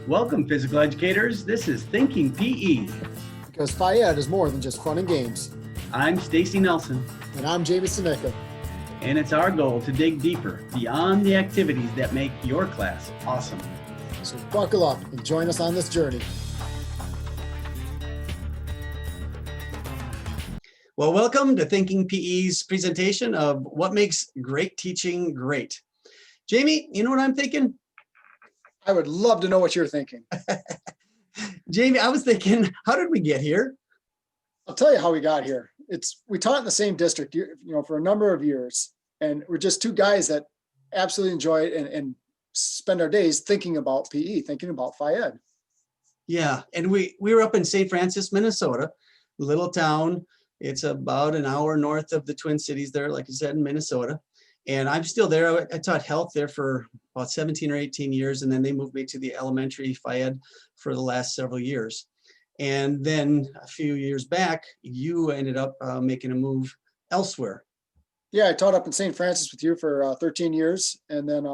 Welcome, physical educators. This is Thinking PE. Because Phi Ed is more than just fun and games. I'm Stacy Nelson, And I'm Jamie Studnicka. and it's our goal to dig deeper beyond the activities that make your class awesome. So buckle up and join us on this journey. Well, welcome to Thinking PE's presentation of what makes great teaching great. Jamie, you know what I'm thinking? I would love to know what you're thinking. Jamie, I was thinking, how did we get here? I'll tell you how we got here. We taught in the same district, for a number of years, and we're just two guys that absolutely enjoy it and spend our days thinking about PE, thinking about Phi Ed. Yeah, and we were up in St. Francis, Minnesota, a little town. It's about an hour north of the Twin Cities there, like I said, in Minnesota. And I'm still there. I taught health there for about 17 or 18 years, and then they moved me to the elementary Phi Ed for the last several years. And then a few years back, you ended up making a move elsewhere. Yeah, I taught up in St. Francis with you for 13 years. And then,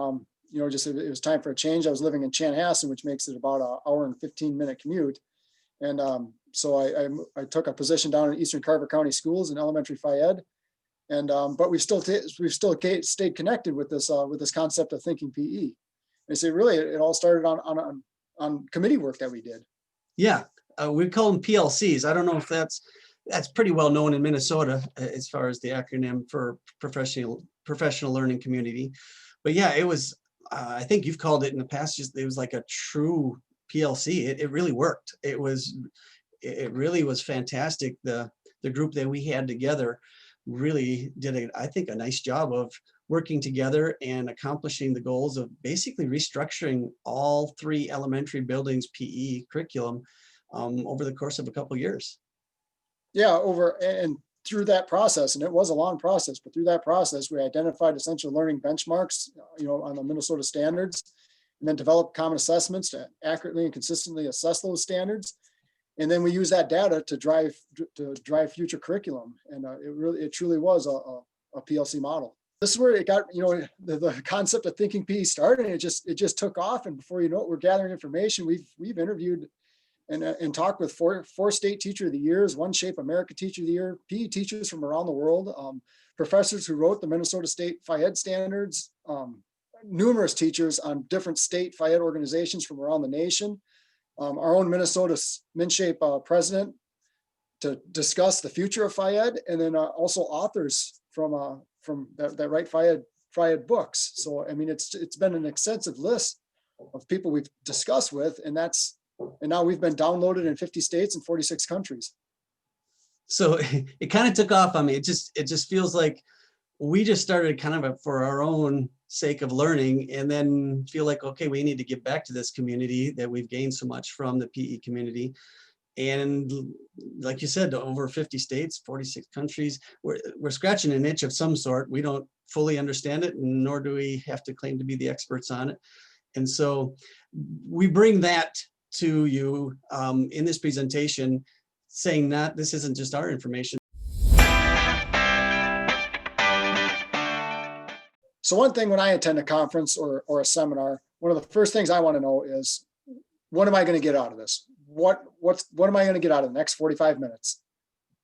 it was time for a change. I was living in Chanhassen, which makes it about an hour and 15-minute commute. And so I took a position down in Eastern Carver County Schools in elementary Phi Ed. And but we've still stayed connected with this concept of thinking PE. And so really, it all started on committee work that we did. Yeah, we call them PLCs. I don't know if that's pretty well known in Minnesota as far as the acronym for professional learning community. But yeah, it was. I think you've called it in the past. It was like a true PLC. It really worked. It really was fantastic. The group that we had together really did I think a nice job of working together and accomplishing the goals of basically restructuring all three elementary buildings PE curriculum over the course of a couple of years. Yeah, and through that process, and it was a long process, but through that process, we identified essential learning benchmarks, on the Minnesota standards, and then developed common assessments to accurately and consistently assess those standards. And then we use that data to drive future curriculum. And it truly was a PLC model. This is where it got, the concept of thinking PE started, and it just took off. And before you know it, we're gathering information. We've interviewed and talked with four state teacher of the years, one Shape America teacher of the year, PE teachers from around the world, professors who wrote the Minnesota State Phi Ed standards, numerous teachers on different state Phi Ed organizations from around the nation. Our own Minnesota MinShape president to discuss the future of Phi Ed, and then also authors from that write Phi Ed books. So I mean, it's been an extensive list of people we've discussed with, and now we've been downloaded in 50 states and 46 countries. So it kind of took off on me. It just feels like we just started kind of for our own sake of learning, and then feel like, okay, we need to give back to this community that we've gained so much from the PE community. And like you said, over 50 states, 46 countries, we're scratching an itch of some sort. We don't fully understand it, nor do we have to claim to be the experts on it. And so we bring that to you in this presentation, saying that this isn't just our information. So one thing when I attend a conference or a seminar, one of the first things I want to know is, what am I going to get out of this? What am I going to get out of the next 45 minutes?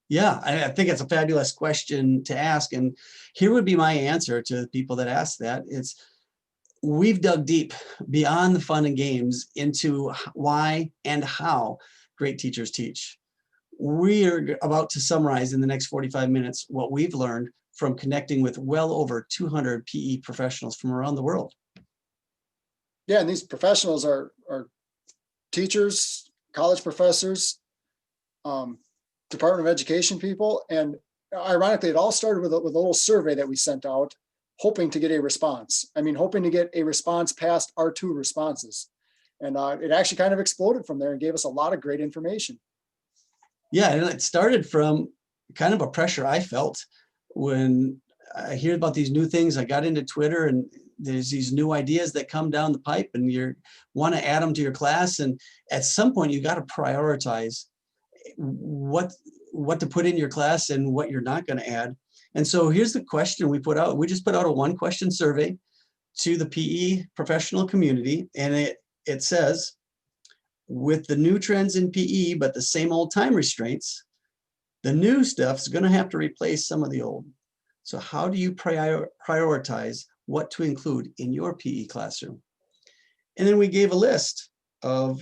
Yeah, I think it's a fabulous question to ask. And here would be my answer to people that ask that. It's, we've dug deep beyond the fun and games into why and how great teachers teach. We are about to summarize in the next 45 minutes what we've learned from connecting with well over 200 PE professionals from around the world. Yeah, and these professionals are teachers, college professors, Department of Education people. And ironically, it all started with a little survey that we sent out, hoping to get a response. Hoping to get a response past our 2 responses. And it actually kind of exploded from there and gave us a lot of great information. Yeah, and it started from kind of a pressure I felt when I hear about these new things. I got into Twitter, and there's these new ideas that come down the pipe, and you want to add them to your class. And at some point, you got to prioritize what to put in your class and what you're not going to add. And so here's the question we put out. We just put out a 1-question survey to the PE professional community, and it says, with the new trends in PE, but the same old time restraints, the new stuff is going to have to replace some of the old. So how do you prioritize what to include in your PE classroom? And then we gave a list of,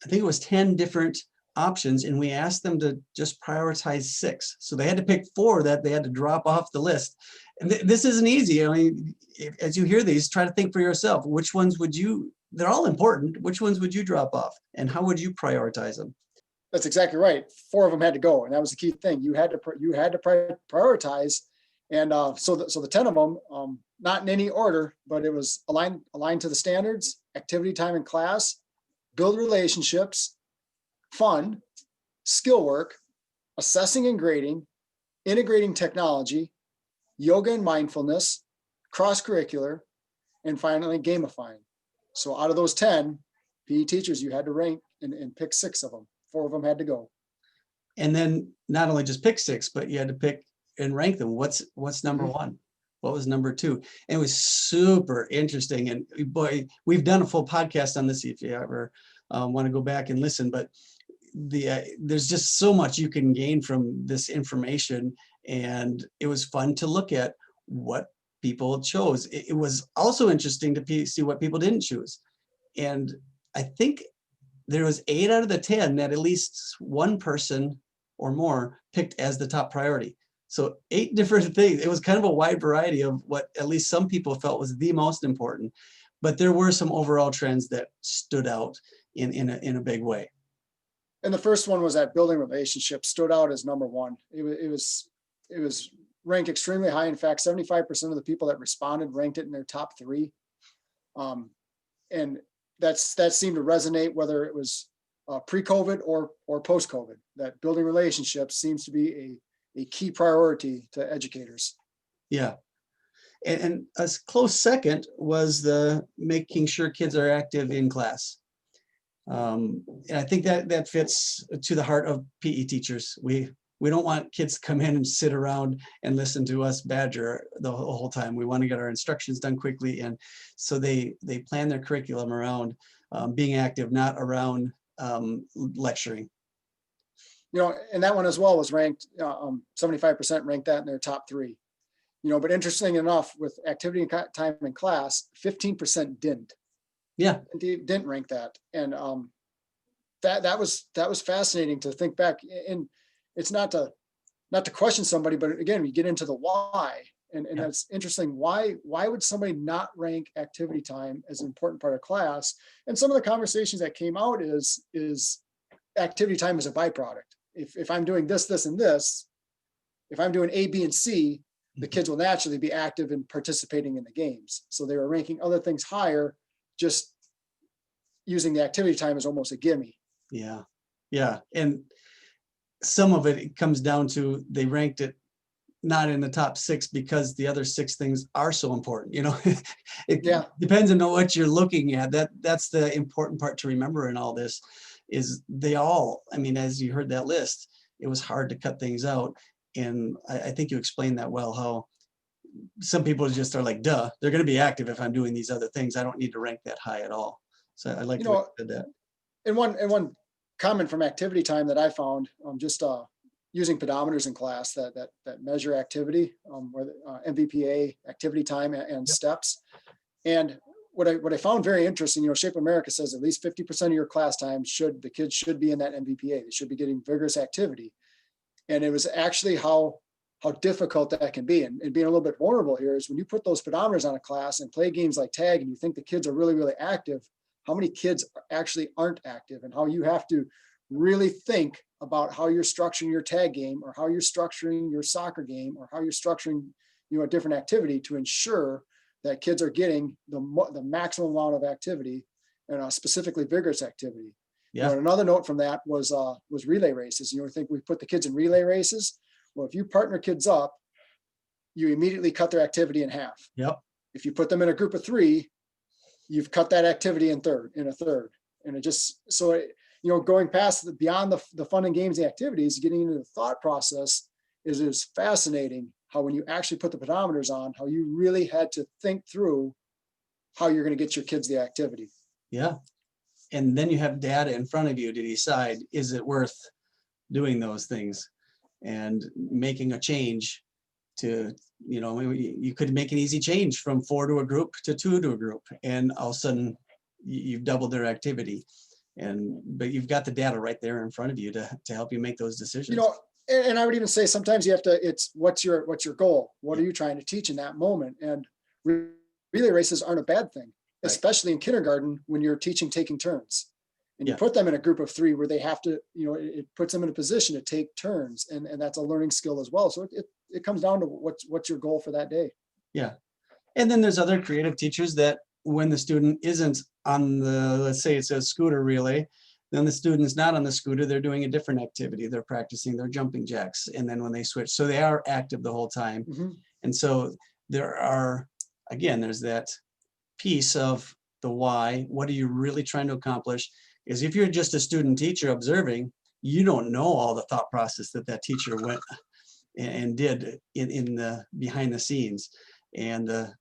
I think it was 10 different options, and we asked them to just prioritize 6. So they had to pick 4 that they had to drop off the list. And this isn't easy. I mean, as you hear these, try to think for yourself, which ones would you, they're all important. Which ones would you drop off and how would you prioritize them? That's exactly right. 4 of them had to go. And that was the key thing. You had to prioritize. And so the 10 of them, not in any order, but it was aligned to the standards, activity time in class, build relationships, fun, skill work, assessing and grading, integrating technology, yoga and mindfulness, cross-curricular, and finally gamifying. So out of those 10 PE teachers, you had to rank and pick 6 of them. 4 of them had to go. And then not only just pick 6, but you had to pick and rank them. What's number 1? What was number 2? And it was super interesting. And boy, we've done a full podcast on this if you ever want to go back and listen. But there's just so much you can gain from this information. And it was fun to look at what people chose. It was also interesting to see what people didn't choose. And I think there was 8 out of the 10 that at least one person or more picked as the top priority. So 8 different things. It was kind of a wide variety of what at least some people felt was the most important. But there were some overall trends that stood out in a big way. And the first one was that building relationships stood out as number 1. It was ranked extremely high. In fact, 75% of the people that responded ranked it in their top 3. And that seemed to resonate whether it was pre-COVID or post-COVID. That building relationships seems to be a key priority to educators. Yeah. And a close second was the making sure kids are active in class. And I think that fits to the heart of PE teachers. We don't want kids to come in and sit around and listen to us badger the whole time. We want to get our instructions done quickly. And so they plan their curriculum around being active, not around lecturing. And that one as well was ranked, 75% ranked that in their top 3. But interesting enough, with activity time in class, 15% didn't. Yeah, didn't rank that, and that was fascinating to think back. And it's not to question somebody, but again, we get into the why, and Yeah. That's interesting. Why would somebody not rank activity time as an important part of class? And some of the conversations that came out is activity time is a byproduct. If I'm doing this, and this, if I'm doing A, B, and C, the kids will naturally be active in participating in the games. So they were ranking other things higher, just using the activity time as almost a gimme. Yeah. And some of it comes down to they ranked it not in the top 6 because the other 6 things are so important. It depends on what you're looking at. That's the important part to remember in all this is they all, I mean, as you heard that list, it was hard to cut things out. And I think you explained that well, how some people just are like, duh, they're going to be active if I'm doing these other things. I don't need to rank that high at all. So I like to do that. And one comment from activity time that I found, just using pedometers in class that measure activity, where MVPA, activity time, and steps. And what I found very interesting, Shape America says at least 50% of your class time the kids should be in that MVPA. They should be getting vigorous activity. And it was actually how difficult that can be. And being a little bit vulnerable here is when you put those pedometers on a class and play games like tag and you think the kids are really, really active, how many kids actually aren't active, and how you have to really think about how you're structuring your tag game, or how you're structuring your soccer game, or how you're structuring a different activity to ensure that kids are getting the maximum amount of activity, and specifically vigorous activity. Yeah. Another note from that was relay races. I think we put the kids in relay races. Well, if you partner kids up, you immediately cut their activity in half. Yep. If you put them in a group of 3, you've cut that activity in a third. And it just, so, going past beyond the fun and games, the activities, getting into the thought process is fascinating. How when you actually put the pedometers on, how you really had to think through how you're going to get your kids the activity. Yeah. And then you have data in front of you to decide, is it worth doing those things and making a change to, you could make an easy change from 4 to a group to 2 to a group, and all of a sudden you've doubled their activity. But you've got the data right there in front of you to help you make those decisions. And I would even say sometimes you have to, what's your goal? What are you trying to teach in that moment? And relay races aren't a bad thing, Right. especially in kindergarten when you're teaching taking turns. And you put them in a group of 3 where they have to, it puts them in a position to take turns, and that's a learning skill as well. So it comes down to what's your goal for that day. Yeah. And then there's other creative teachers that when the student isn't on the, let's say it's a scooter relay, then the student's not on the scooter, they're doing a different activity. They're practicing their jumping jacks. And then when they switch, so they are active the whole time. Mm-hmm. And so there's that piece of the why. What are you really trying to accomplish? Is if you're just a student teacher observing, you don't know all the thought process that teacher went and did in the behind the scenes, and the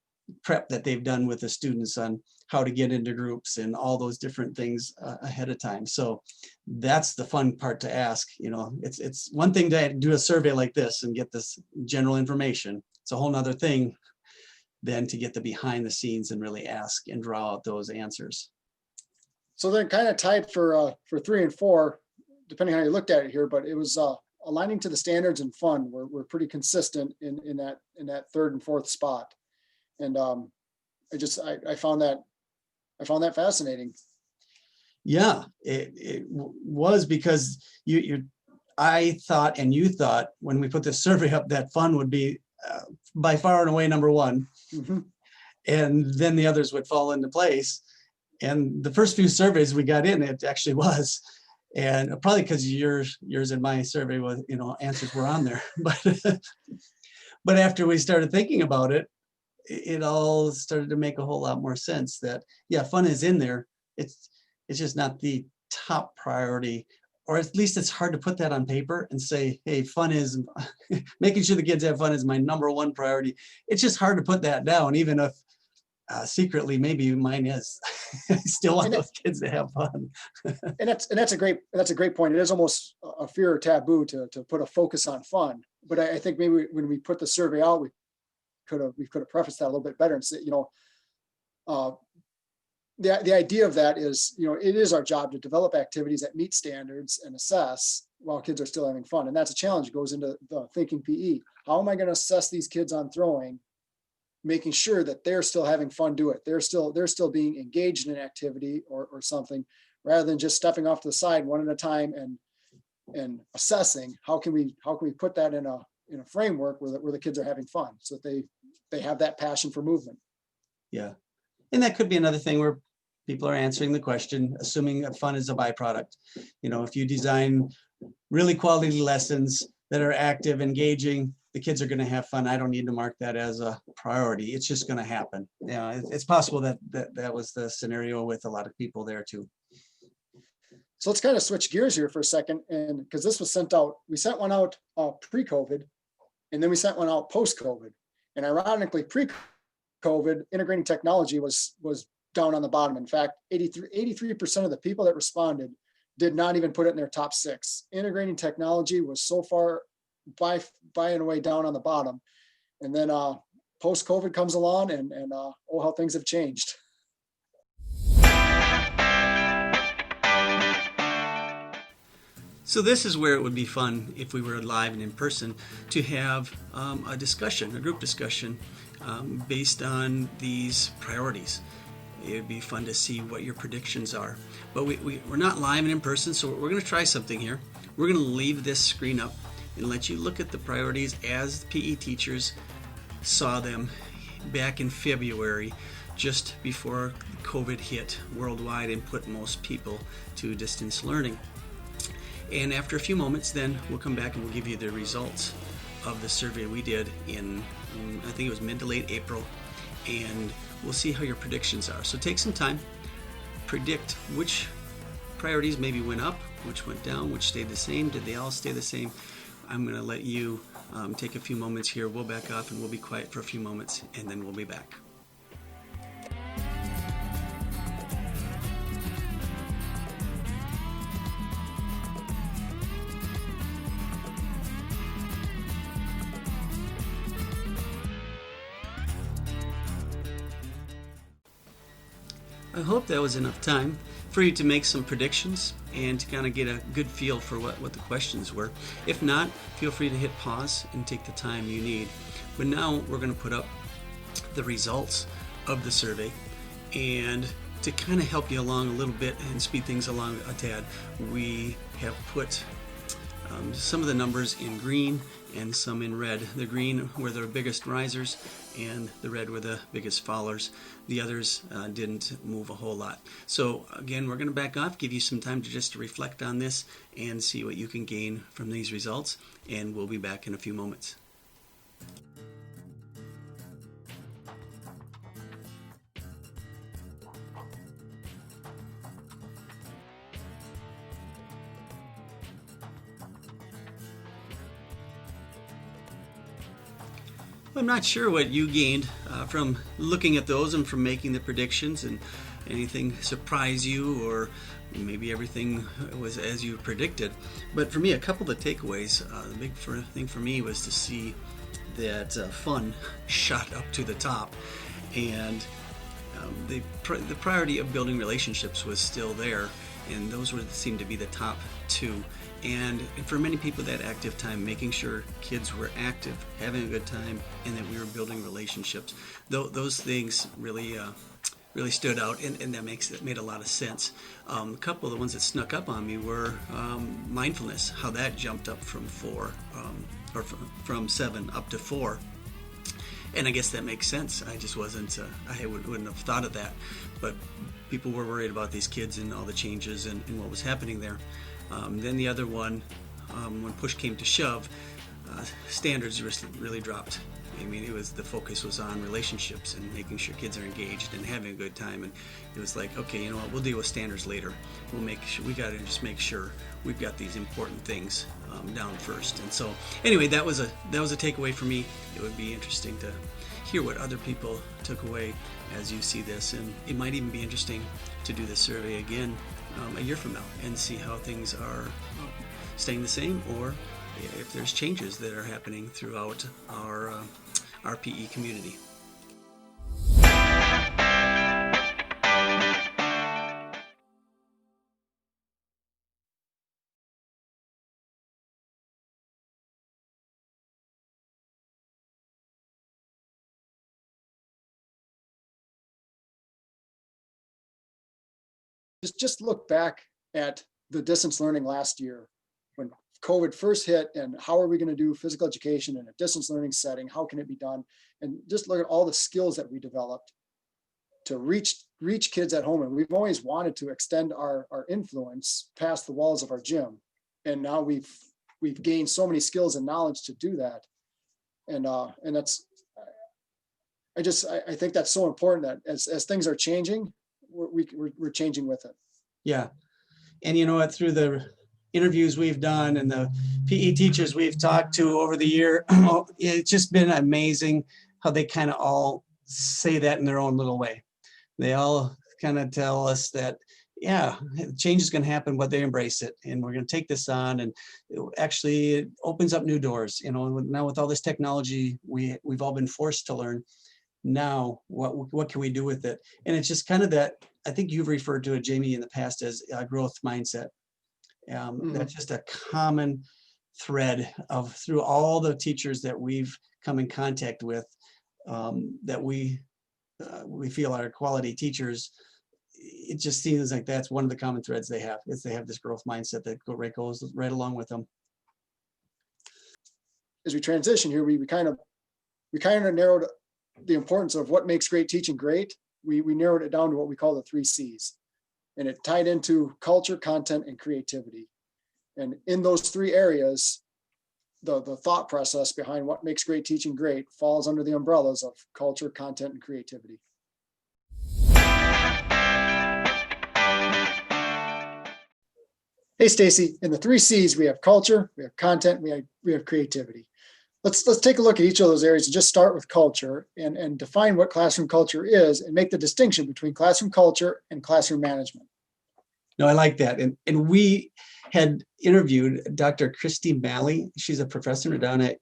prep that they've done with the students on how to get into groups and all those different things ahead of time. So that's the fun part to ask. It's one thing to do a survey like this and get this general information. It's a whole nother thing then to get the behind the scenes and really ask and draw out those answers. So they're kind of tied for 3 and 4, depending how you looked at it here, but it was aligning to the standards and fun. We're pretty consistent in that 3rd and 4th spot. And I found that fascinating. Yeah, it was, because I thought, and you thought when we put this survey up, that fun would be by far and away number 1. Mm-hmm. And then the others would fall into place. And the first few surveys we got in, it actually was. And probably because yours and my survey was, answers were on there. But after we started thinking about it, it all started to make a whole lot more sense that, yeah, fun is in there. It's just not the top priority, or at least it's hard to put that on paper and say, hey, fun is, making sure the kids have fun is my number 1 priority. It's just hard to put that down, even if secretly maybe mine is. I still want those kids to have fun. and that's a great point. It is almost a fear or taboo to put a focus on fun. But I think maybe when we put the survey out, we could have prefaced that a little bit better and said, the idea of that is, it is our job to develop activities that meet standards and assess while kids are still having fun. And that's a challenge. It goes into the thinking PE. How am I going to assess these kids on throwing, making sure that they're still having fun do it? They're still being engaged in an activity or something, rather than just stepping off to the side one at a time and assessing how can we put that in a framework where the kids are having fun, so that they have that passion for movement. Yeah. And that could be another thing where people are answering the question, assuming that fun is a byproduct. If you design really quality lessons that are active, engaging, the kids are going to have fun. I don't need to mark that as a priority. It's just going to happen. It's possible that was the scenario with a lot of people there too. So let's kind of switch gears here for a second, and because this was sent out, we sent one out pre-COVID, and then we sent one out post-COVID. And ironically, pre-COVID, integrating technology was down on the bottom. In fact, 83% of the people that responded did not even put it in their top 6. Integrating technology was so far by and away down on the bottom. And then post-COVID comes along, and how things have changed. So this is where it would be fun, if we were live and in person, to have a group discussion based on these priorities. It would be fun to see what your predictions are. But we're not live and in person, so we're going to try something here. We're going to leave this screen up and let you look at the priorities as PE teachers saw them back in February, just before COVID hit worldwide and put most people to distance learning. And after a few moments, then we'll come back and we'll give you the results of the survey we did in I think it was mid to late April, and we'll see how your predictions are. So take some time, predict which priorities maybe went up, which went down, which stayed the same. Did they all stay the same? I'm going to let you take a few moments here. We'll back off and we'll be quiet for a few moments, and then we'll be back. I hope that was enough time for you to make some predictions and to kind of get a good feel for what the questions were. If not, feel free to hit pause and take the time you need. But now we're going to put up the results of the survey, and to kind of help you along a little bit and speed things along a tad, we have put some of the numbers in green and some in red. The green were the biggest risers and the red were the biggest fallers. The others didn't move a whole lot. So again, we're going to back off, give you some time to just reflect on this and see what you can gain from these results, and we'll be back in a few moments. I'm not sure what you gained from looking at those and from making the predictions, and anything surprise you, or maybe everything was as you predicted. But for me, a couple of the takeaways, the big thing for me was to see that fun shot up to the top, and the priority of building relationships was still there, and those seemed to be the top two. And for many people, that active time, making sure kids were active, having a good time, and that we were building relationships. Those things really stood out, and that made a lot of sense. A couple of the ones that snuck up on me were mindfulness, how that jumped up from 4, or from 7 up to 4. And I guess that makes sense. I just wasn't, I wouldn't have thought of that. But people were worried about these kids and all the changes and what was happening there. Then the other one, when push came to shove, standards really dropped. I mean, the focus was on relationships and making sure kids are engaged and having a good time. And it was like, okay, you know what, we'll deal with standards later. We got to just make sure we've got these important things down first. And so, anyway, that was a takeaway for me. It would be interesting to hear what other people took away as you see this, and it might even be interesting to do this survey again a year from now and see how things are staying the same, or if there's changes that are happening throughout our PE community. Just look back at the distance learning last year when COVID first hit, and how are we going to do physical education in a distance learning setting? How can it be done? And just look at all the skills that we developed to reach kids at home. And we've always wanted to extend our influence past the walls of our gym. And now we've gained so many skills and knowledge to do that. And that's, I think that's so important that as things are changing, we're changing with it. Yeah. And you know what, through the interviews we've done and the PE teachers we've talked to over the year, it's just been amazing how they kind of all say that in their own little way. They all kind of tell us that, yeah, change is going to happen, but they embrace it. And we're going to take this on, and it opens up new doors. You know, now with all this technology, we've all been forced to learn. Now, what can we do with it? And it's just kind of that, I think you've referred to it, Jamie, in the past as a growth mindset. That's just a common thread through all the teachers that we've come in contact with, that we feel are quality teachers. It just seems like that's one of the common threads they have, is they have this growth mindset that goes right along with them. As we transition here, we kind of narrowed the importance of what makes great teaching great. We narrowed it down to what we call the 3 C's, and it tied into culture, content, and creativity. And in those 3 areas, the thought process behind what makes great teaching great falls under the umbrellas of culture, content, and creativity. Hey, Stacy, in the 3 C's, we have culture, we have content, we have creativity. Let's take a look at each of those areas and just start with culture and define what classroom culture is, and make the distinction between classroom culture and classroom management. No, I like that. And we had interviewed Dr. Christy Malley. She's a professor down at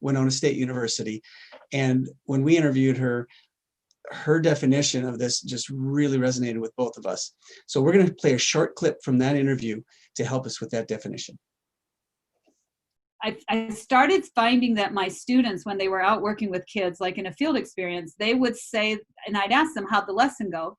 Winona State University. And when we interviewed her, her definition of this just really resonated with both of us. So we're going to play a short clip from that interview to help us with that definition. I started finding that my students, when they were out working with kids, like in a field experience, they would say, and I'd ask them, how'd the lesson go?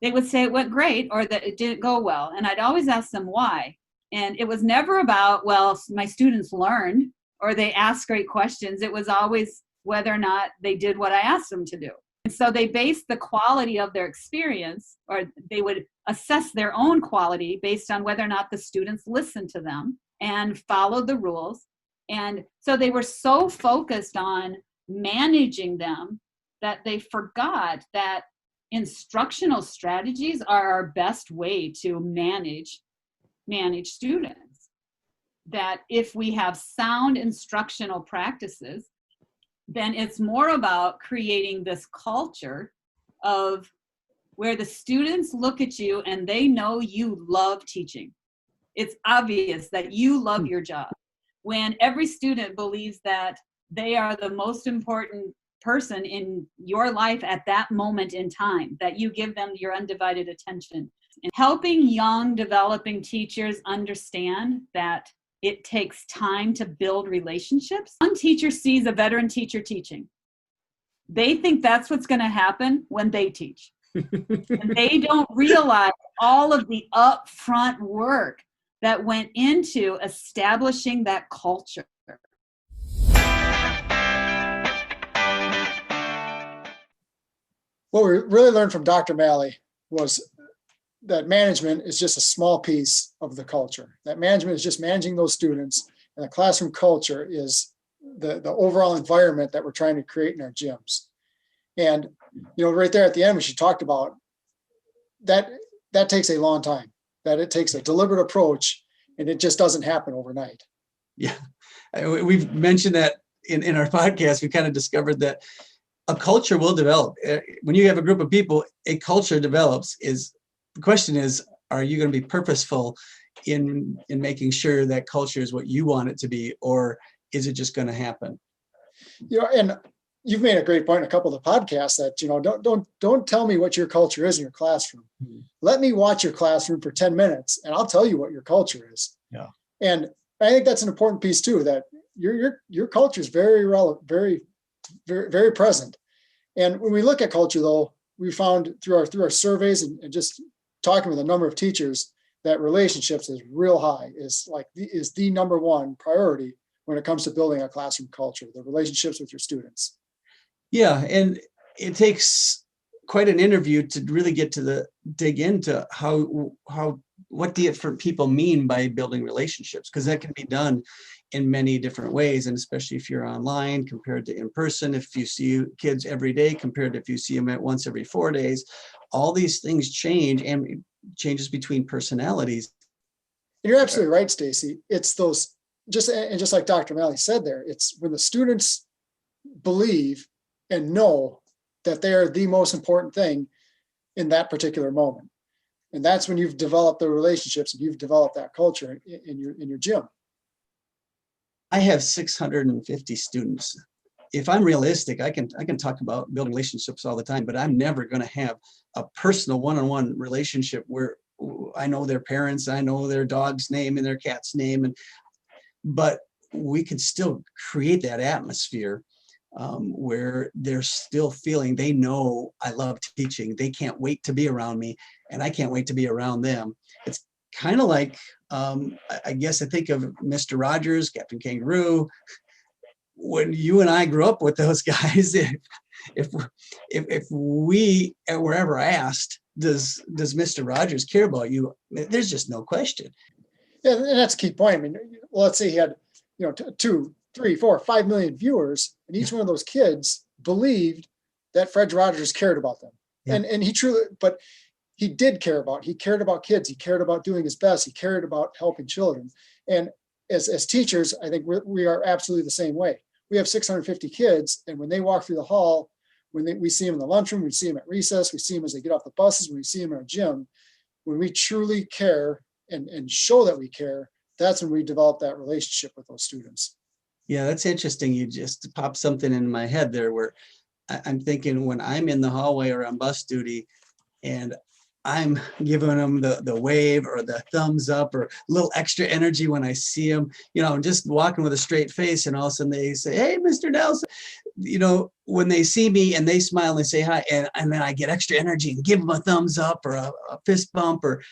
They would say it went great, or that it didn't go well. And I'd always ask them why. And it was never about, well, my students learned, or they asked great questions. It was always whether or not they did what I asked them to do. And so they based the quality of their experience, or they would assess their own quality based on whether or not the students listened to them and followed the rules. And so they were so focused on managing them that they forgot that instructional strategies are our best way to manage students. That if we have sound instructional practices, then it's more about creating this culture of where the students look at you and they know you love teaching. It's obvious that you love your job. When every student believes that they are the most important person in your life at that moment in time, that you give them your undivided attention. And helping young developing teachers understand that it takes time to build relationships. One teacher sees a veteran teacher teaching. They think that's what's going to happen when they teach. And they don't realize all of the upfront work that went into establishing that culture. What we really learned from Dr. Malley was that management is just a small piece of the culture. That management is just managing those students, and the classroom culture is the overall environment that we're trying to create in our gyms. And, right there at the end, when she talked about that takes a long time, that it takes a deliberate approach, and it just doesn't happen overnight. Yeah, we've mentioned that in our podcast. We kind of discovered that a culture will develop. When you have a group of people, a culture develops. The question is, are you going to be purposeful in making sure that culture is what you want it to be, or is it just going to happen? And you've made a great point in a couple of the podcasts that, don't tell me what your culture is in your classroom. Mm-hmm. Let me watch your classroom for 10 minutes and I'll tell you what your culture is. Yeah. And I think that's an important piece too, that your culture is very relevant, very, very, very present. And when we look at culture though, we found through our surveys and just talking with a number of teachers that relationships is real high, is the number one priority when it comes to building a classroom culture, the relationships with your students. Yeah, and it takes quite an interview to really get to dig into what different people mean by building relationships, because that can be done in many different ways, and especially if you're online compared to in person, if you see kids every day compared to if you see them at once every 4 days, all these things change, and it changes between personalities. You're absolutely right, Stacy. It's those just like Dr. Malley said there, it's when the students believe and know that they are the most important thing in that particular moment. And that's when you've developed the relationships and you've developed that culture in your gym. I have 650 students. If I'm realistic, I can talk about building relationships all the time, but I'm never going to have a personal one-on-one relationship where I know their parents, I know their dog's name and their cat's name, but we can still create that atmosphere where they're still feeling they know I love teaching. They can't wait to be around me, and I can't wait to be around them. It's kind of like, I guess I think of Mr. Rogers, Captain Kangaroo. When you and I grew up with those guys, if we were ever asked, does Mr. Rogers care about you? There's just no question. Yeah, and that's a key point. I mean, let's say he had, 2, 3, 4, 5 million viewers, and each one of those kids believed that Fred Rogers cared about them. Yeah. And he truly, but he did care about, he cared about kids. He cared about doing his best. He cared about helping children. And as teachers, I think we are absolutely the same way. We have 650 kids, and when they walk through the hall, we see them in the lunchroom, we see them at recess, we see them as they get off the buses, when we see them in our gym, when we truly care and show that we care, that's when we develop that relationship with those students. Yeah, that's interesting. You just popped something in my head there where I'm thinking when I'm in the hallway or on bus duty and I'm giving them the wave or the thumbs up or a little extra energy when I see them, I'm just walking with a straight face and all of a sudden they say, "Hey, Mr. Nelson," when they see me and they smile and they say hi, and then I get extra energy and give them a thumbs up or a fist bump, or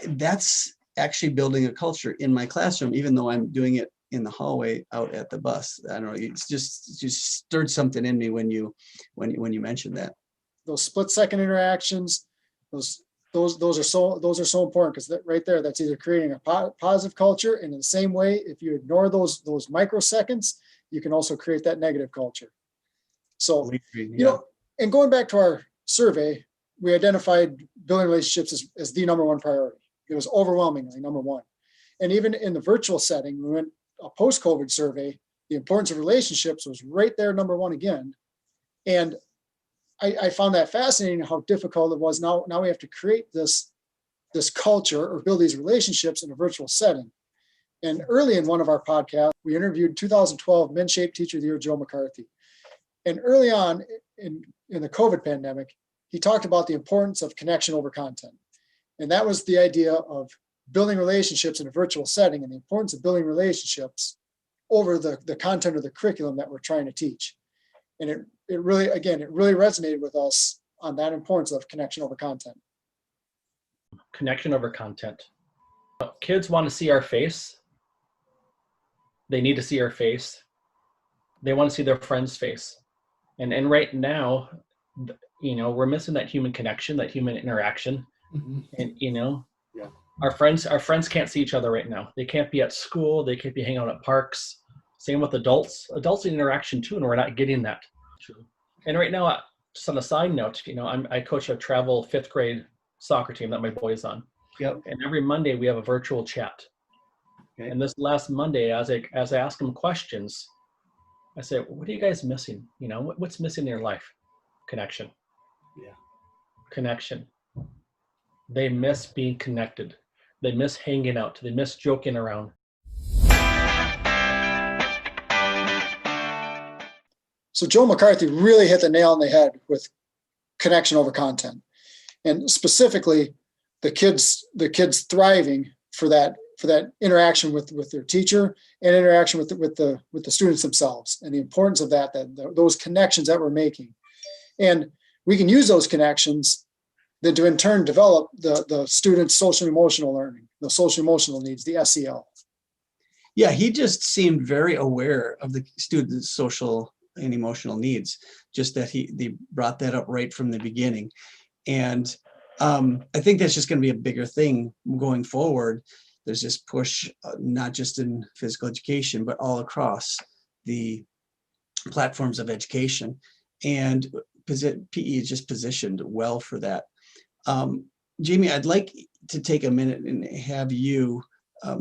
that's actually building a culture in my classroom, even though I'm doing it in the hallway out at the bus. I don't know, it's just stirred something in me when you mentioned that. Those split-second interactions, those are so important, because that right there, that's either creating a positive culture, and in the same way, if you ignore those microseconds, you can also create that negative culture. So, and going back to our survey, we identified building relationships as the number one priority. It was overwhelmingly number one. And even in the virtual setting, we went a post-COVID survey, the importance of relationships was right there, number one again. And I found that fascinating, how difficult it was. Now we have to create this culture or build these relationships in a virtual setting. And early in one of our podcasts, we interviewed 2012 MenShape Teacher of the Year, Joe McCarthy. And early on in the COVID pandemic, he talked about the importance of connection over content. And that was the idea of building relationships in a virtual setting, and the importance of building relationships over the content of the curriculum that we're trying to teach. And it really resonated with us on that importance of connection over content. Connection over content. Kids want to see our face. They need to see our face. They want to see their friend's face. And right now, we're missing that human connection, that human interaction. Mm-hmm. And our friends can't see each other right now. They can't be at school. They can't be hanging out at parks. Same with adults. Adults need interaction too, and we're not getting that. True. And right now, just on a side note, I coach a travel 5th grade soccer team that my boy's on. Yep. And every Monday we have a virtual chat. Okay. And this last Monday, as I ask them questions, I say, "What are you guys missing? What's missing in your life?" Connection. Yeah. Connection. They miss being connected. They miss hanging out. They miss joking around. So Joe McCarthy really hit the nail on the head with connection over content, and specifically the kids thriving for that interaction with their teacher and interaction with the students themselves, and the importance of those connections that we're making. And we can use those connections then to in turn develop the students' social emotional learning, the social emotional needs, the SEL. Yeah, he just seemed very aware of the students' social and emotional needs, just that they brought that up right from the beginning. And I think that's just going to be a bigger thing going forward. There's this push, not just in physical education, but all across the platforms of education. And PE is just positioned well for that. Jamie, I'd like to take a minute and have you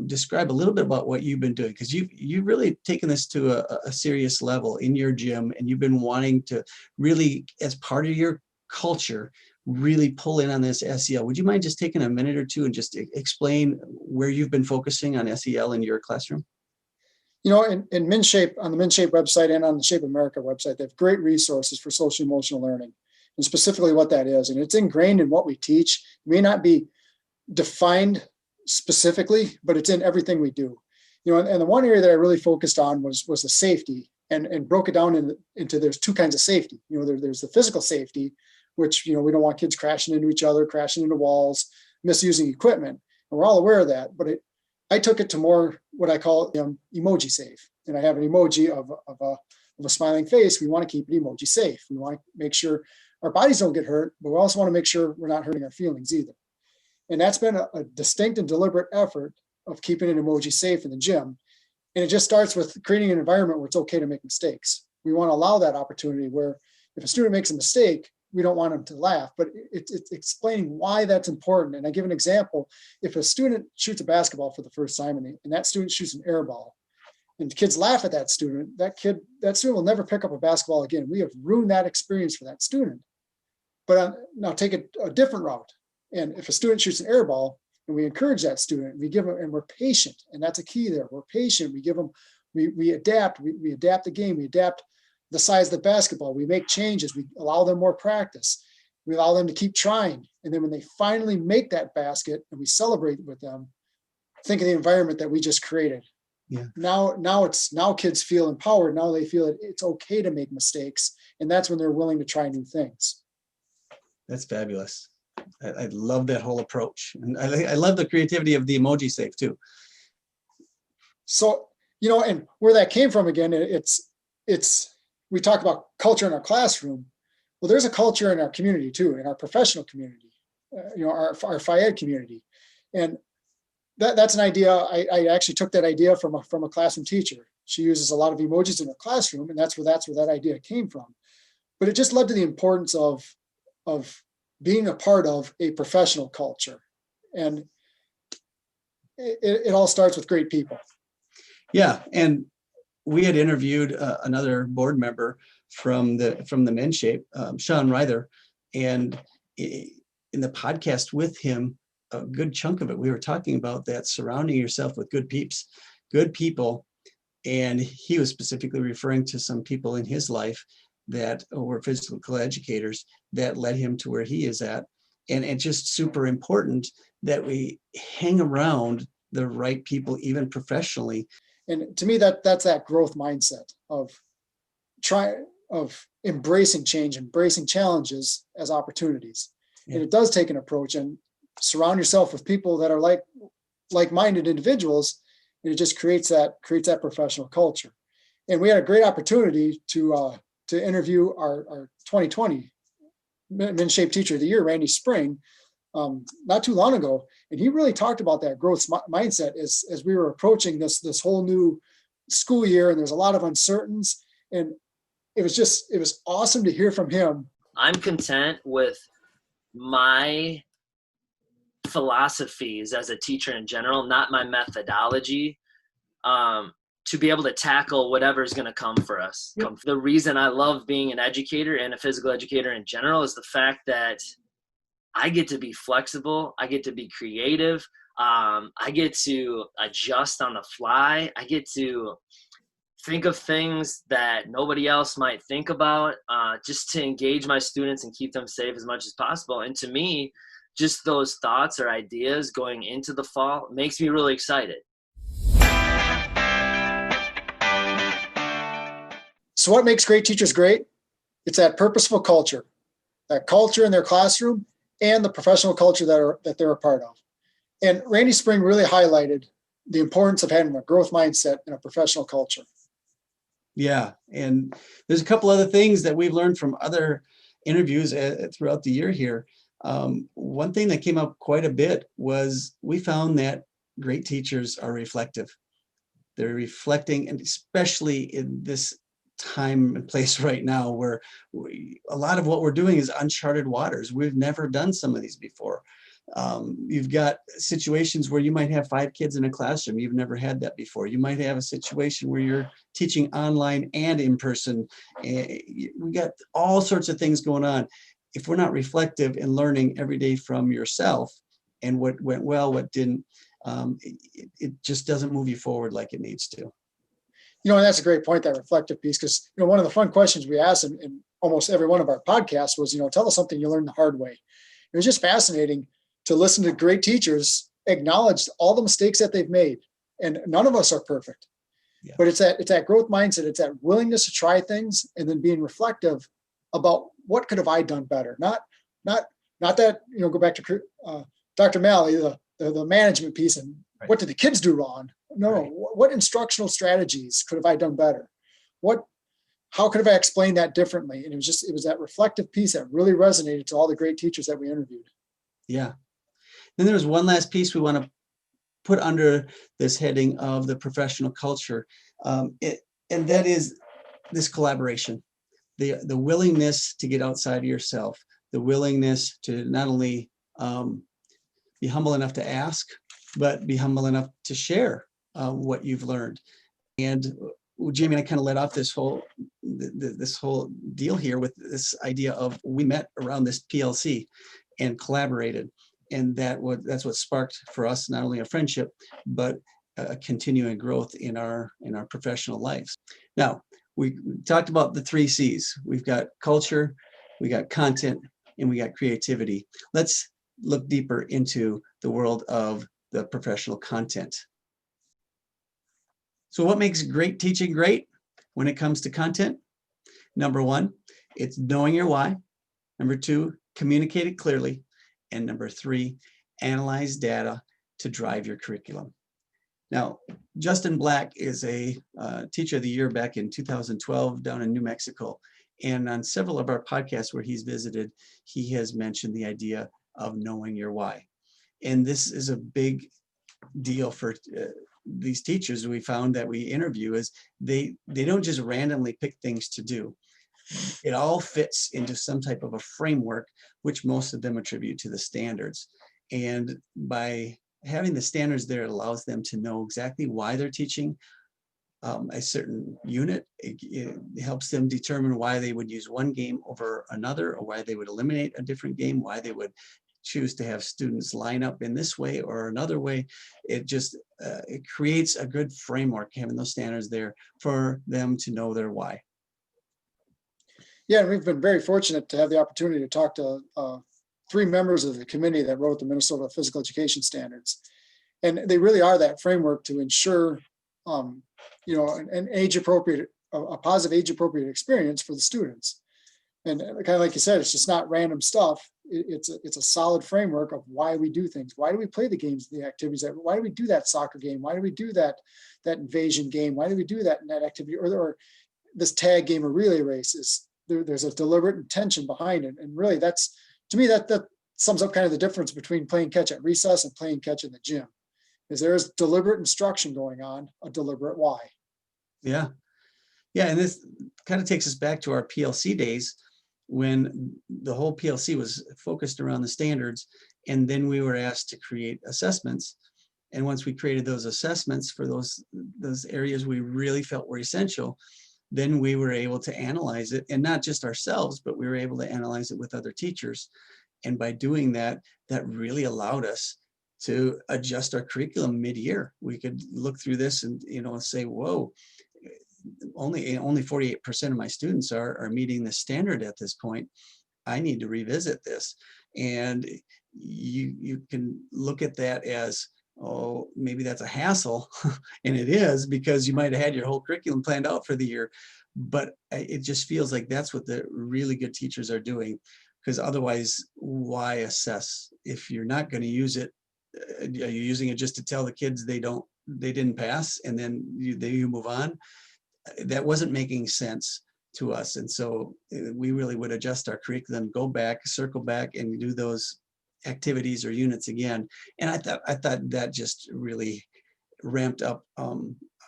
describe a little bit about what you've been doing, because you've really taken this to a serious level in your gym, and you've been wanting to really, as part of your culture, really pull in on this SEL. Would you mind just taking a minute or two and just explain where you've been focusing on SEL in your classroom? In MenShape, on the MenShape website and on the Shape America website, they have great resources for social emotional learning, and specifically what that is. And it's ingrained in what we teach. It may not be defined specifically, but it's in everything we do. And the one area that I really focused on was the safety, and broke it down into there's two kinds of safety. There's the physical safety, which, we don't want kids crashing into each other, crashing into walls, misusing equipment. And we're all aware of that, but I took it to more what I call emoji safe. And I have an emoji of a smiling face. We want to keep it emoji safe. We want to make sure our bodies don't get hurt, but we also want to make sure we're not hurting our feelings either. And that's been a distinct and deliberate effort of keeping an emoji safe in the gym. And it just starts with creating an environment where it's okay to make mistakes. We want to allow that opportunity where if a student makes a mistake, we don't want them to laugh, but it's explaining why that's important. And I give an example. If a student shoots a basketball for the first time and that student shoots an air ball, and the kids laugh at that student, that student will never pick up a basketball again. We have ruined that experience for that student. But now take a different route. And if a student shoots an air ball and we encourage that student, we give them, and we're patient, and that's a key there. We're patient. We give them, we adapt. We adapt the game. We adapt the size of the basketball. We make changes. We allow them more practice. We allow them to keep trying. And then when they finally make that basket and we celebrate with them, think of the environment that we just created. Yeah. Now kids feel empowered. Now they feel that it's okay to make mistakes. And that's when they're willing to try new things. That's fabulous. I love that whole approach. And I love the creativity of the emoji safe too. So, and where that came from again, we talk about culture in our classroom. Well, there's a culture in our community too, in our professional community, our Phi Ed community. And that's an idea. I actually took that idea from a classroom teacher. She uses a lot of emojis in her classroom, and that's where that idea came from. But it just led to the importance of being a part of a professional culture. And it all starts with great people. Yeah. And we had interviewed another board member from the men's shape, Sean Reither, and in the podcast with him, a good chunk of it, we were talking about that, surrounding yourself with good people. And he was specifically referring to some people in his life that were physical educators that led him to where he is at. And it's just super important that we hang around the right people, even professionally. And to me, that's that growth mindset of embracing change, embracing challenges as opportunities. Yeah. And it does take an approach, and surround yourself with people that are like-minded individuals, and it just creates that professional culture. And we had a great opportunity to interview our 2020 Men's Shape Teacher of the Year, Randy Spring, not too long ago, and he really talked about that growth mindset as we were approaching this whole new school year, and there's a lot of uncertainties, and it was awesome to hear from him. I'm content with my philosophies as a teacher in general, not my methodology, to be able to tackle whatever's going to come for us. Yep. The reason I love being an educator and a physical educator in general is the fact that I get to be flexible. I get to be creative. I get to adjust on the fly. I get to think of things that nobody else might think about, just to engage my students and keep them safe as much as possible. And to me, just those thoughts or ideas going into the fall makes me really excited. So what makes great teachers great? It's that purposeful culture, that culture in their classroom and the professional culture that they're a part of. And Randy Spring really highlighted the importance of having a growth mindset and a professional culture. Yeah, and there's a couple other things that we've learned from other interviews throughout the year here. One thing that came up quite a bit was we found that great teachers are reflective. They're reflecting, and especially in this time and place right now where a lot of what we're doing is uncharted waters. We've never done some of these before. You've got situations where you might have 5 kids in a classroom. You've never had that before. You might have a situation where you're teaching online and in person. We got all sorts of things going on. If we're not reflective and learning every day from yourself and what went well, what didn't, it just doesn't move you forward like it needs to. And that's a great point, that reflective piece, because, one of the fun questions we asked in almost every one of our podcasts was, tell us something you learned the hard way. It was just fascinating to listen to great teachers acknowledge all the mistakes that they've made. And none of us are perfect. Yeah. But it's that growth mindset. It's that willingness to try things and then being reflective about what could have I done better. Not that, go back to Dr. Malley, the management piece, and right. What did the kids do wrong? No, right. What instructional strategies could have I done better? How could have I explained that differently? And it was that reflective piece that really resonated to all the great teachers that we interviewed. Yeah. Then there's one last piece we want to put under this heading of the professional culture. And that is this collaboration, the willingness to get outside of yourself, the willingness to not only be humble enough to ask, but be humble enough to share what you've learned. And Jamie and I kind of led off this whole deal here with this idea of we met around this PLC and collaborated. And that's what sparked for us not only a friendship, but a continuing growth in our professional lives. Now, we talked about the 3 C's. We've got culture, we got content, and we got creativity. Let's look deeper into the world of the professional content. So what makes great teaching great when it comes to content? Number 1, it's knowing your why. Number 2, communicate it clearly. And number 3, analyze data to drive your curriculum. Now, Justin Black is a Teacher of the Year back in 2012 down in New Mexico. And on several of our podcasts where he's visited, he has mentioned the idea of knowing your why. And this is a big deal for these teachers we found that we interview, is they don't just randomly pick things to do. It all fits into some type of a framework, which most of them attribute to the standards. And by having the standards there, it allows them to know exactly why they're teaching a certain unit. It helps them determine why they would use one game over another, or why they would eliminate a different game, why they would choose to have students line up in this way or another way. It just it creates a good framework, having those standards there for them to know their why. Yeah, and we've been very fortunate to have the opportunity to talk to 3 members of the committee that wrote the Minnesota Physical Education Standards. And they really are that framework to ensure, an age-appropriate, a positive age-appropriate experience for the students. And kind of like you said, it's just not random stuff. It's a solid framework of why we do things. Why do we play the games, the activities? Why do we do that soccer game? Why do we do that invasion game? Why do we do that activity? Or this tag game or relay race? There's a deliberate intention behind it. And really, that's, to me, that sums up kind of the difference between playing catch at recess and playing catch in the gym. Is there is deliberate instruction going on, a deliberate why. Yeah. Yeah, and this kind of takes us back to our PLC days, when the whole PLC was focused around the standards, and then we were asked to create assessments. And once we created those assessments for those areas we really felt were essential, then we were able to analyze it, and not just ourselves, but we were able to analyze it with other teachers. And by doing that, that really allowed us to adjust our curriculum mid-year. We could look through this and say, whoa, only 48% of my students are meeting the standard at this point. I need to revisit this. And you can look at that as, oh, maybe that's a hassle. And it is, because you might have had your whole curriculum planned out for the year. But it just feels like that's what the really good teachers are doing. Because otherwise, why assess? If you're not going to use it, are you using it just to tell the kids they didn't pass, and then you move on? That wasn't making sense to us. And so we really would adjust our curriculum, go back, circle back, and do those activities or units again. And I thought that just really ramped up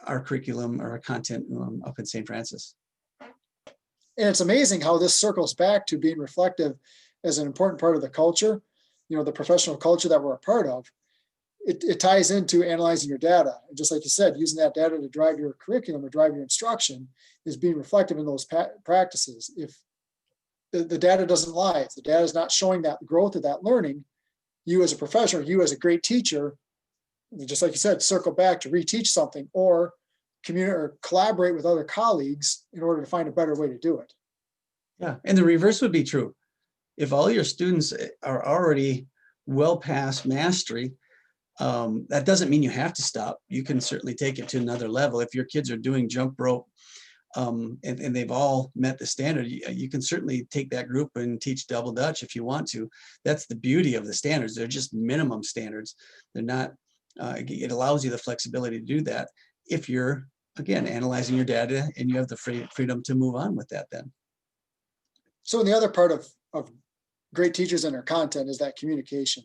our curriculum or our content up in St. Francis. And it's amazing how this circles back to being reflective as an important part of the culture, the professional culture that we're a part of. It ties into analyzing your data. And just like you said, using that data to drive your curriculum or drive your instruction is being reflective in those practices. If the data doesn't lie, if the data is not showing that growth of that learning, you as a professional, you as a great teacher, just like you said, circle back to reteach something, or communicate or collaborate with other colleagues in order to find a better way to do it. Yeah, and the reverse would be true. If all your students are already well past mastery, that doesn't mean you have to stop. You can certainly take it to another level. If your kids are doing jump rope and they've all met the standard, you can certainly take that group and teach double Dutch if you want to. That's the beauty of the standards. They're just minimum standards. They're not, it allows you the flexibility to do that if you're, again, analyzing your data and you have the freedom to move on with that then. So the other part of great teachers and their content is that communication.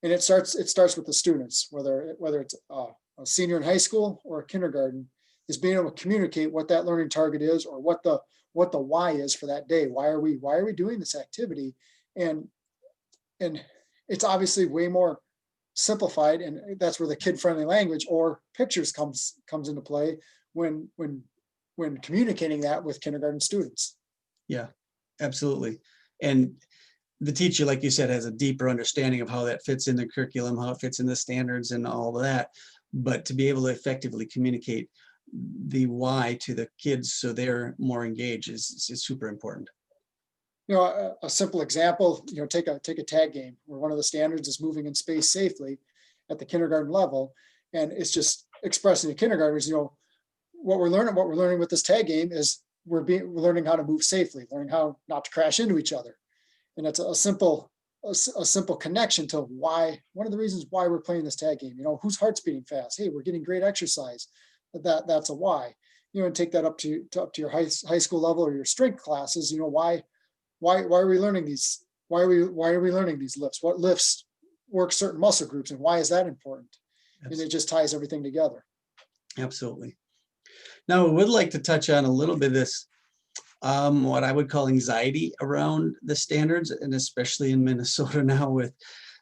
And it starts with the students, whether it's a senior in high school or a kindergarten, is being able to communicate what that learning target is, or what the why is for that day. Why are we doing this activity? And it's obviously way more simplified, and that's where the kid-friendly language or pictures comes into play when communicating that with kindergarten students. Yeah, absolutely. And the teacher, like you said, has a deeper understanding of how that fits in the curriculum, how it fits in the standards and all of that. But to be able to effectively communicate the why to the kids so they're more engaged is super important. You know, a simple example, you know, take a tag game where one of the standards is moving in space safely at the kindergarten level. And it's just expressing to kindergartners, you know, what we're learning with this tag game is we're learning how to move safely, learning how not to crash into each other. And it's a simple connection to why, one of the reasons why we're playing this tag game. You know, whose heart's beating fast? Hey, we're getting great exercise. That's a why. You know, and take that up to your high school level or your strength classes. You know, why are we learning these? Why are we learning these lifts? What lifts work certain muscle groups, and why is that important? And it just ties everything together. Absolutely. Now, I would like to touch on a little bit of this, what I would call anxiety around the standards, and especially in Minnesota now with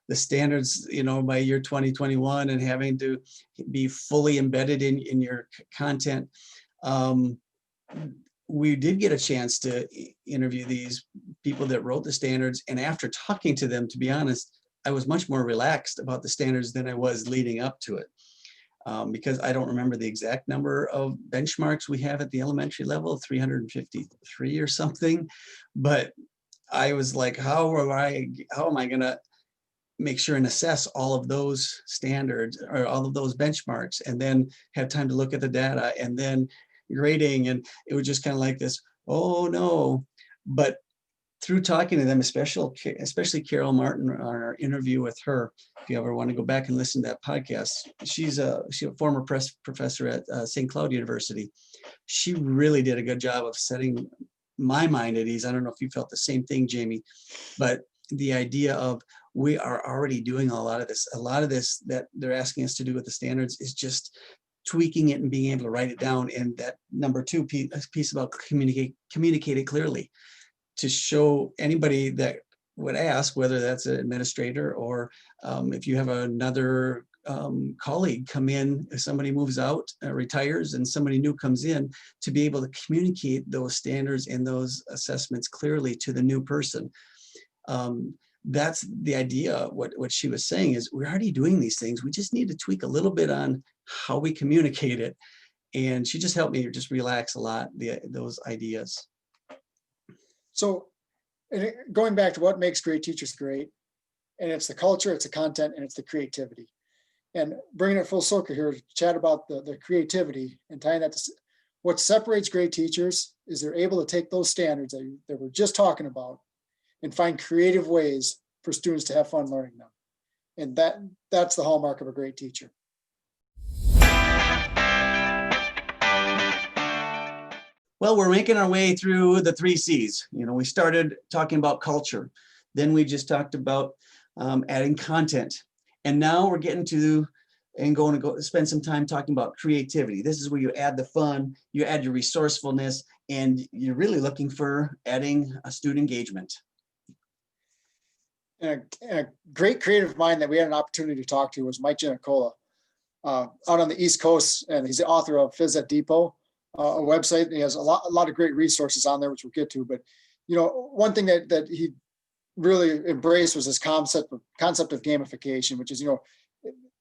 the standards, you know, by year 2021 and having to be fully embedded in your content. We did get a chance to interview these people that wrote the standards. And after talking to them, to be honest, I was much more relaxed about the standards than I was leading up to it. Because I don't remember the exact number of benchmarks we have at the elementary level, 353 or something. But I was like, how am I going to make sure and assess all of those standards or all of those benchmarks, and then have time to look at the data and then grading? And it was just kind of like this, oh no. But through talking to them, especially Carol Martin, our interview with her, if you ever want to go back and listen to that podcast, she's a former professor at St. Cloud University. She really did a good job of setting my mind at ease. I don't know if you felt the same thing, Jamie, but the idea of we are already doing a lot of this that they're asking us to do with the standards is just tweaking it and being able to write it down. And that number two piece about communicate it clearly, to show anybody that would ask, whether that's an administrator or if you have another colleague come in, if somebody moves out, retires, and somebody new comes in, to be able to communicate those standards and those assessments clearly to the new person. That's the idea. What she was saying is we're already doing these things. We just need to tweak a little bit on how we communicate it. And she just helped me just relax a lot, those ideas. So going back to what makes great teachers great, and it's the culture, it's the content, and it's the creativity. And bringing it full circle here to chat about the creativity and tying that to what separates great teachers is they're able to take those standards that we're just talking about and find creative ways for students to have fun learning them. And that's the hallmark of a great teacher. Well, we're making our way through the 3 C's. You know, we started talking about culture. Then we just talked about adding content. And now we're getting to and going to go spend some time talking about creativity. This is where you add the fun, you add your resourcefulness, and you're really looking for adding a student engagement. And a great creative mind that we had an opportunity to talk to was Mike Giannicola out on the East Coast, and he's the author of Phys at Depot, a website. He has a lot of great resources on there, which we'll get to. But you know, one thing that he really embraced was this concept of gamification, which is, you know,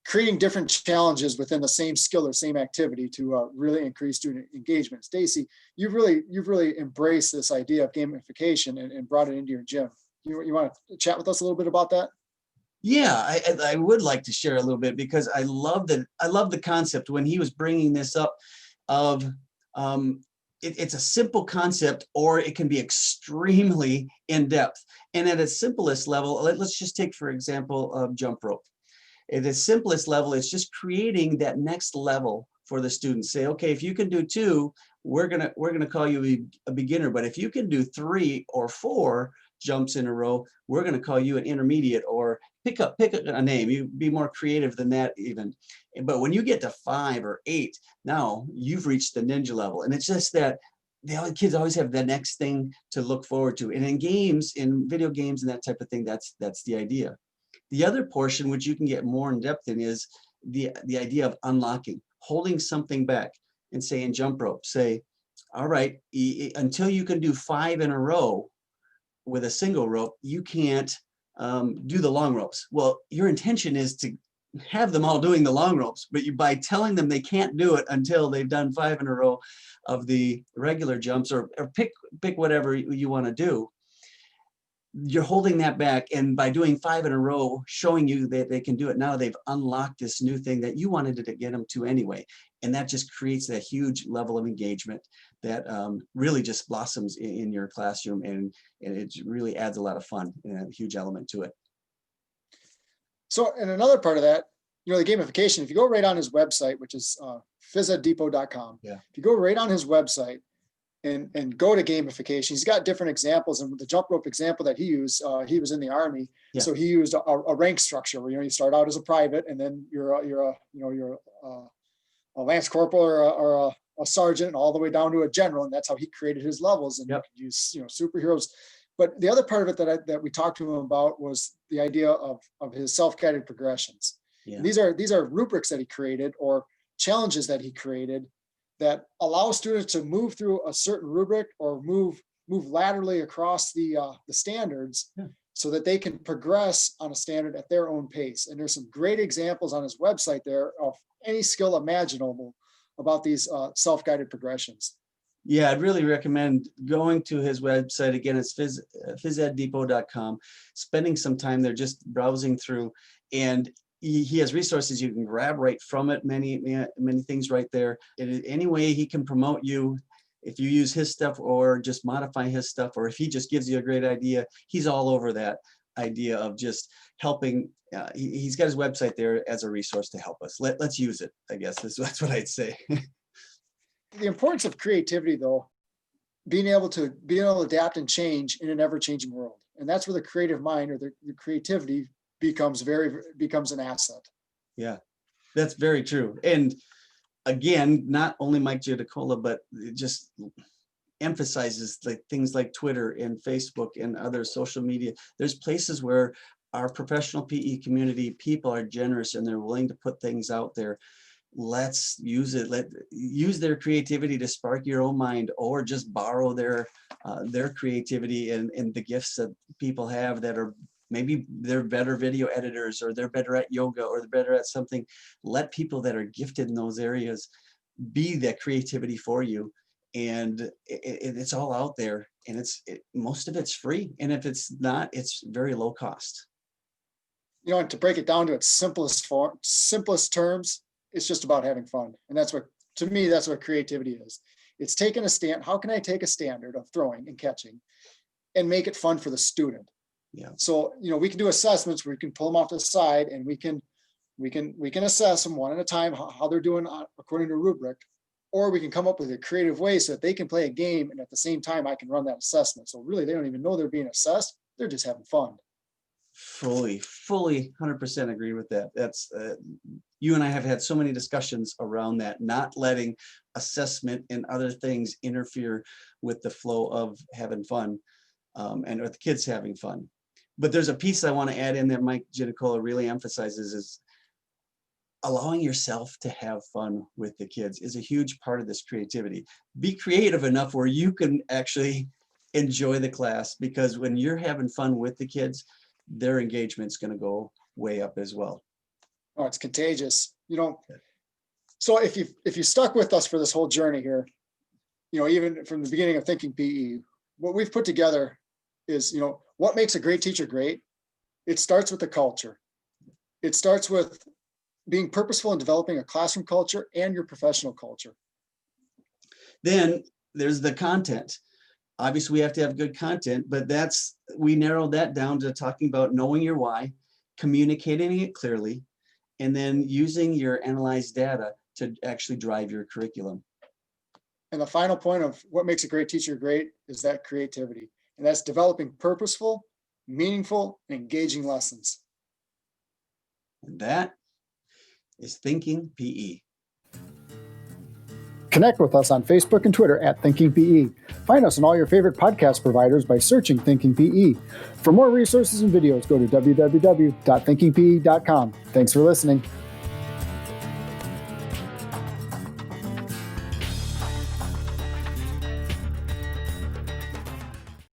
creating different challenges within the same skill or same activity to really increase student engagement. Stacy, you've really embraced this idea of gamification and brought it into your gym. You want to chat with us a little bit about that? Yeah, I would like to share a little bit, because I love the concept when he was bringing this up of it's a simple concept, or it can be extremely in-depth. And at its simplest level, let's just take, for example, jump rope. At its simplest level, it's just creating that next level for the students. Say, okay, if you can do 2, we're gonna call you a beginner. But if you can do 3 or 4 jumps in a row, we're gonna call you an intermediate, or pick a name. You be more creative than that even. But when you get to 5 or 8, now you've reached the ninja level. And it's just that the kids always have the next thing to look forward to. And in games, in video games and that type of thing, that's the idea. The other portion, which you can get more in depth in, is the idea of unlocking, holding something back, and say in jump rope, say, all right, until you can do 5 in a row with a single rope, you can't do the long ropes. Well, your intention is to have them all doing the long ropes, but by telling them they can't do it until they've done 5 in a row of the regular jumps, or pick whatever you want to do, you're holding that back. And by doing 5 in a row, showing you that they can do it, now they've unlocked this new thing that you wanted to get them to anyway. And that just creates that huge level of engagement that really just blossoms in your classroom, and it really adds a lot of fun and a huge element to it. So, and another part of that, the gamification, if you go right on his website, which is physeddepot.com, Yeah. if you go right on his website and go to gamification, he's got different examples. And the jump rope example that he used, he was in the Army. Yeah. So he used a rank structure where, you start out as a private, and then you're a lance corporal or a sergeant, and all the way down to a general. And that's how he created his levels. And Yep. you could use, superheroes. But the other part of it that we talked to him about was the idea of his self-guided progressions. Yeah. And these are rubrics that he created, or challenges that he created, that allow students to move through a certain rubric or move laterally across the standards, Yeah. so that they can progress on a standard at their own pace. And there's some great examples on his website there of any skill imaginable about these self-guided progressions. Yeah, I'd really recommend going to his website. Again, it's physeddepot.com, spending some time there just browsing through, and he has resources you can grab right from it, many things right there. Any way he can promote you, if you use his stuff or just modify his stuff, or if he just gives you a great idea, he's all over that idea of just helping. He's got his website there as a resource to help us. Let's use it, I guess. That's what I'd say. The importance of creativity, though, being able to adapt and change in an ever-changing world. And that's where the creative mind, or the creativity, becomes an asset. Yeah, that's very true. And again, not only Mike Giudicola, but it just emphasizes things like Twitter and Facebook and other social media. There's places where our professional PE community people are generous and they're willing to put things out there. Let's use it. Use their creativity to spark your own mind, or just borrow their creativity and the gifts that people have that are, maybe they're better video editors, or they're better at yoga, or they're better at something. Let people that are gifted in those areas be that creativity for you. And it's all out there, and most of it's free. And if it's not, it's very low cost. And to break it down to its simplest terms, it's just about having fun. And that's what creativity is. It's taking a stand. How can I take a standard of throwing and catching and make it fun for the student? Yeah. So, we can do assessments where we can pull them off to the side, and we can assess them one at a time, how they're doing according to rubric, or we can come up with a creative way so that they can play a game, and at the same time I can run that assessment. So really, they don't even know they're being assessed. They're just having fun. Fully 100% agree with that. That's you and I have had so many discussions around that, not letting assessment and other things interfere with the flow of having fun, and with the kids having fun. But there's a piece I want to add in that Mike Giudicola really emphasizes, is allowing yourself to have fun with the kids is a huge part of this creativity. Be creative enough where you can actually enjoy the class, because when you're having fun with the kids, their engagement's going to go way up as well. Oh, it's contagious. So if you stuck with us for this whole journey here, even from the beginning of Thinking PE, what we've put together is, what makes a great teacher great? It starts with the culture. It starts with being purposeful in developing a classroom culture and your professional culture. Then there's the content. Obviously, we have to have good content, but we narrowed that down to talking about knowing your why, communicating it clearly, and then using your analyzed data to actually drive your curriculum. And the final point of what makes a great teacher great is that creativity. And that's developing purposeful, meaningful, and engaging lessons. And that is Thinking PE. Connect with us on Facebook and Twitter at Thinking PE. Find us on all your favorite podcast providers by searching Thinking PE. For more resources and videos, go to www.thinkingpe.com. Thanks for listening.